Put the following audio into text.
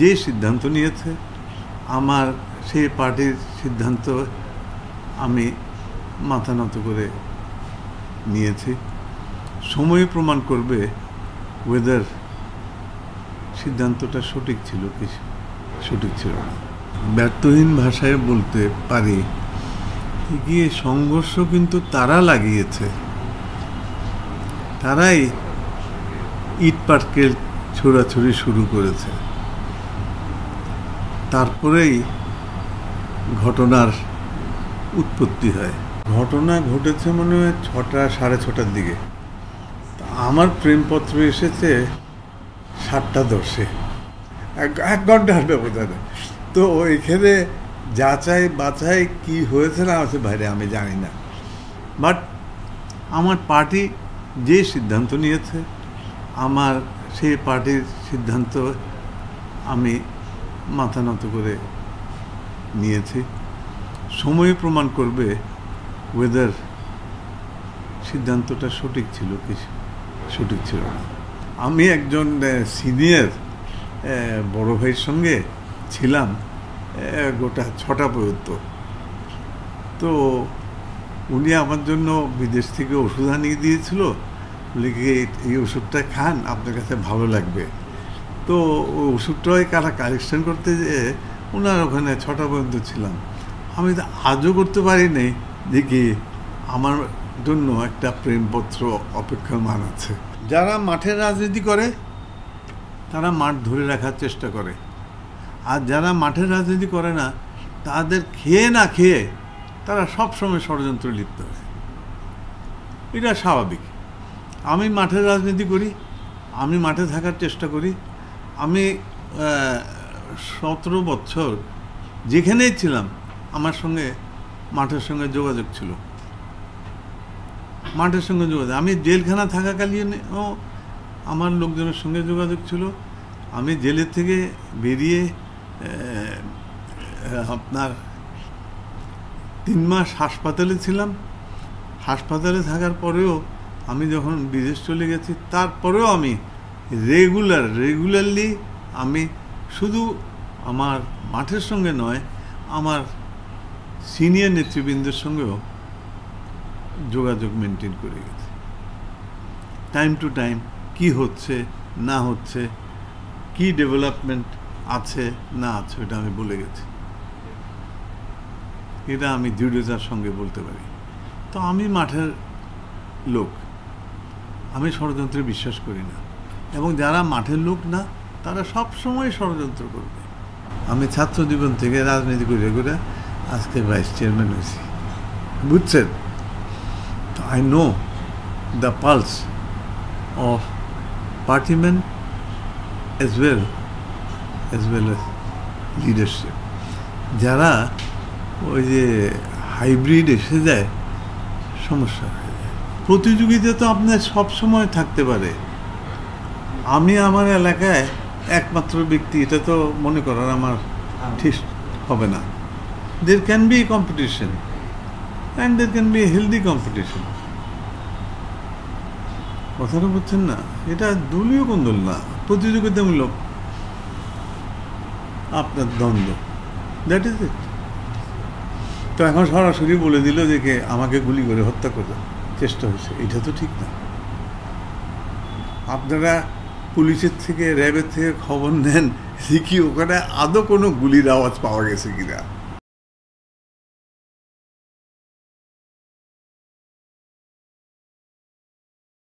যে সিদ্ধান্ত নিয়েছে, আমার সেই পার্টির সিদ্ধান্ত আমি মাথা নত করে নিয়েছি। সময় প্রমাণ করবে ওয়েদার সিদ্ধান্তটা সঠিক ছিল কি সঠিক ছিল না। ব্যর্থহীন ভাষায় বলতে পারি গিয়ে সংঘর্ষ কিন্তু তারা লাগিয়েছে, তারাই ইট পাটকেল ছোড়াছুড়ি শুরু করেছে। তারপরেই ঘটনার উৎপত্তি হয়। ঘটনা ঘটেছে মনে হয় 6টা সাড়ে 6টার দিকে। আমার প্রেমপত্র এসেছে 7টা 10-এ, 1 ঘন্টার ব্যবধানে। তো এখানে যাচাই বাছাই কি হয়েছে না হয়েছে বাইরে আমি জানি না, বাট আমার পার্টি যে সিদ্ধান্ত নিয়েছে, আমার সেই পার্টির সিদ্ধান্ত আমি মাথা নত করে নিয়েছি। সময় প্রমাণ করবে ওয়েদার সিদ্ধান্তটা সঠিক ছিল কি সঠিক ছিল না। আমি একজন সিনিয়র বড় ভাইয়ের সঙ্গে ছিলাম গোটা 6টা পর্যন্ত। তো উনি আমার জন্য বিদেশ থেকে ওষুধ আনিয়ে দিয়েছিল, বলে কি এই ওষুধটা খান, আপনার কাছে ভালো লাগবে। তো ওই ওষুধটাই কারা কালেকশন করতে যেয়ে ওনার ওখানে 6টা পর্যন্ত ছিলাম। আমি তো আজও করতে পারিনি দেখি আমার জন্য একটা প্রেমপত্র অপেক্ষমান আছে। যারা মাঠের রাজনীতি করে তারা মাঠ ধরে রাখার চেষ্টা করে, আর যারা মাঠের রাজনীতি করে না তাদের খেয়ে না খেয়ে তারা সবসময় ষড়যন্ত্র লিপ্ত হয়। এটা স্বাভাবিক। আমি মাঠের রাজনীতি করি, আমি মাঠে থাকার চেষ্টা করি। আমি 17 বছর যেখানেই ছিলাম আমার সঙ্গে মাঠের সঙ্গে যোগাযোগ ছিল, মাঠের সঙ্গে যোগাযোগ। আমি জেলখানা থাকাকালীনও আমার লোকজনের সঙ্গে যোগাযোগ ছিল। আমি জেলের থেকে বেরিয়ে আপনার 3 মাস হাসপাতালে ছিলাম। হাসপাতালে থাকার পরেও আমি যখন বিদেশ চলে গেছি, তারপরেও আমি রেগুলারলি আমি শুধু আমার মাঠের সঙ্গে নয়, আমার সিনিয়র নেতৃবৃন্দের সঙ্গেও যোগাযোগ মেনটেন করে গেছি। টাইম টু টাইম কি হচ্ছে না হচ্ছে, কি ডেভেলপমেন্ট আছে না আছে, এটা আমি বলে গেছি। এটা আমি দৃঢ়তার সঙ্গে বলতে পারি। তো আমি মাঠের লোক, আমি ষড়যন্ত্রে বিশ্বাস করি না, এবং যারা মাঠের লোক না তারা সব সময় ষড়যন্ত্র করবে। আমি ছাত্র জীবন থেকে রাজনীতি করে করে আজকে ভাইস চেয়ারম্যান হয়েছি, বুঝছেন? I know the pulse of partymen as well as leadership. যারা ওই যে হাইব্রিড এসে যায় সমস্যা হয়ে যায়। প্রতিযোগিতা তো আপনার সবসময় থাকতে পারে। আমি আমার এলাকায় একমাত্র ব্যক্তি এটা তো মনে করার আমার ঠিক হবে না। There can be competition and there can be a healthy competition. কথাটা বুঝছেন না? এটা দলীয় কোন্দল না, প্রতিযোগিতামূলক আপনার দ্বন্দ্ব, দ্যাট ইজ ইট। তো এখন সরাসরি বলে দিল যে কে আমাকে গুলি করে হত্যা করার চেষ্টা হয়েছে, এটা তো ঠিক না। আপনারা পুলিশের থেকে র্যাবের থেকে খবর নেন যে কি ওখানে আদৌ কোনো গুলির আওয়াজ পাওয়া গেছে কিনা।